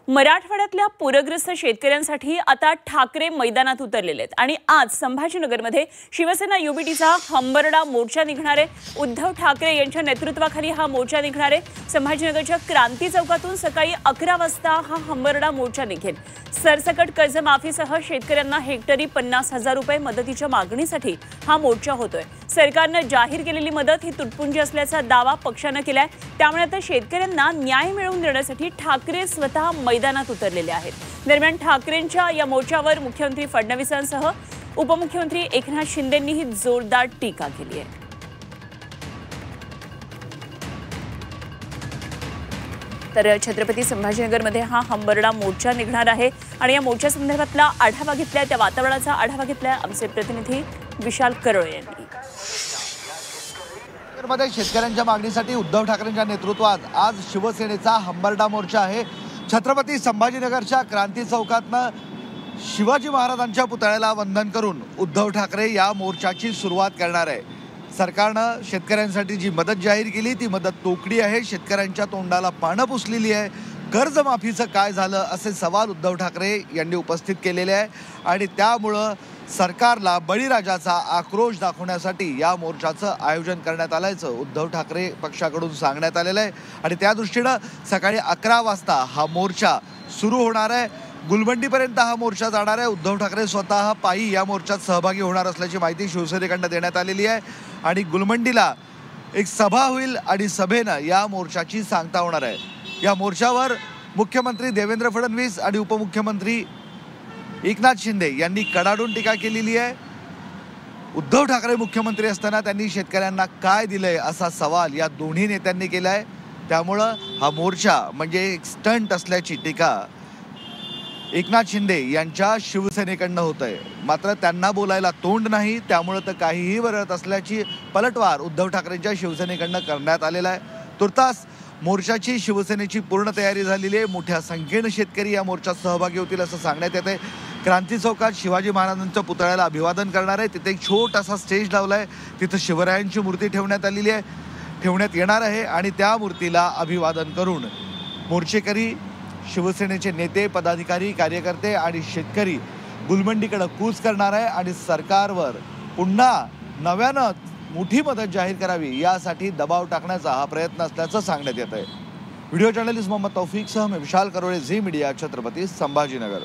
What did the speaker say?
मराठवाड्यातल्या पूरग्रस्त शेतकऱ्यांसाठी आता ठाकरे मैदानात उतरलेले आहेत आणि आज संभाजीनगरमध्ये शिवसेना युबीटीचा हंबरडा मोर्चा निघणार आहे। उद्धव ठाकरे यांच्या नेतृत्वाखाली हा मोर्चा निघणार आहे। संभाजीनगरच्या क्रांती चौकातून सकाळी 11 वाजता हा हंबरडा मोर्चा निघेल। सरसकट कर्जमाफीसह शेतकऱ्यांना हेक्टरी 50,000 रुपये मदतीच्या मागणीसाठी हा मोर्चा होतोय। सरकारनं जाहीर केलेली मदत ही तुटपुंजी असल्याचा दावा पक्षानं केलाय। त्यामुळे आता शेतकऱ्यांना न्याय मिळवून देण्यासाठी ठाकरे स्वतः मैदानात उतरलेले आहेत। दरम्यान ठाकरेंच्या या मोर्चावर मुख्यमंत्री फडणवीसांसह उपमुख्यमंत्री एकनाथ शिंदेंनीही जोरदार टीका केली आहे। तर छत्रपती संभाजीनगरमध्ये हा हंबरडा मोर्चा निघणार आहे आणि या मोर्चा संदर्भातला आढावा घेतलाय, त्या वातावरणाचा आढावा घेतलाय आमचे प्रतिनिधी विशाल करोळे यांनी। मध्ये शेतकऱ्यांच्या मागणीसाठी उद्धव ठाकरेंच्या नेतृत्वात आज शिवसेनेचा हंबरडा मोर्चा आहे। छत्रपती संभाजीनगरच्या क्रांती चौकातनं शिवाजी महाराजांच्या पुतळ्याला वंदन करून उद्धव ठाकरे या मोर्चाची सुरुवात करणार आहे। सरकारनं शेतकऱ्यांसाठी जी मदत जाहीर केली ती मदत तोकडी आहे, शेतकऱ्यांच्या तोंडाला पानं पुसलेली आहे। कर्जमाफीचं काय झालं असे सवाल उद्धव ठाकरे यांनी उपस्थित केलेले आहे आणि त्यामुळं सरकारला बळीराजाचा आक्रोश दाखवण्यासाठी या मोर्चाचं आयोजन करण्यात आल्याचं उद्धव ठाकरे पक्षाकडून सांगण्यात आलेलं आहे आणि त्या दृष्टीनं सकाळी 11 वाजता हा मोर्चा सुरू होणार आहे। गुलमंडीपर्यंत हा मोर्चा जाणार आहे। उद्धव ठाकरे स्वतः पायी या मोर्चात सहभागी होणार असल्याची माहिती शिवसेनेकडून देण्यात आलेली आहे आणि गुलमंडीला एक सभा होईल आणि सभेनं या मोर्चाची सांगता होणार आहे। या मोर्चावर मुख्यमंत्री देवेंद्र फडणवीस आणि उपमुख्यमंत्री एकनाथ शिंदे यांनी कडाडून टीका केलेली आहे। उद्धव ठाकरे मुख्यमंत्री असताना त्यांनी शेतकऱ्यांना काय दिलंय असा सवाल या दोन्ही नेत्यांनी केलाय। त्यामुळं हा मोर्चा म्हणजे एक स्टंट असल्याची टीका एकनाथ शिंदे यांच्या शिवसेनेकडनं होत आहे। मात्र त्यांना बोलायला तोंड नाही, त्यामुळं तर काहीही वरत असल्याची पलटवार उद्धव ठाकरेंच्या शिवसेनेकडनं करण्यात आलेला आहे। तुर्तास मोर्चाची शिवसेनेची पूर्ण तयारी झालेली आहे। मोठ्या संख्येने शेतकरी या मोर्चात सहभागी होतील असं सांगण्यात येते। क्रांती चौकात शिवाजी महाराजांच्या पुतळ्याला अभिवादन करणार आहे। तिथे एक छोटासा स्टेज लावला आहे, तिथं शिवरायांची मूर्ती ठेवण्यात येणार आहे आणि त्या मूर्तीला अभिवादन करून मोर्चेकरी, शिवसेनेचे नेते, पदाधिकारी, कार्यकर्ते आणि शेतकरी गुलमंडीकडे कूच करणार आहे आणि सरकारवर पुन्हा नव्यानं मोठी मदत जाहीर करावी यासाठी दबाव टाकण्याचा हा प्रयत्न असल्याचं सांगण्यात येत आहे। व्हिडिओ जर्नलिस्ट मोहम्मद तौफिकसह मी विशाल करोळे, झी मीडिया, छत्रपती संभाजीनगर।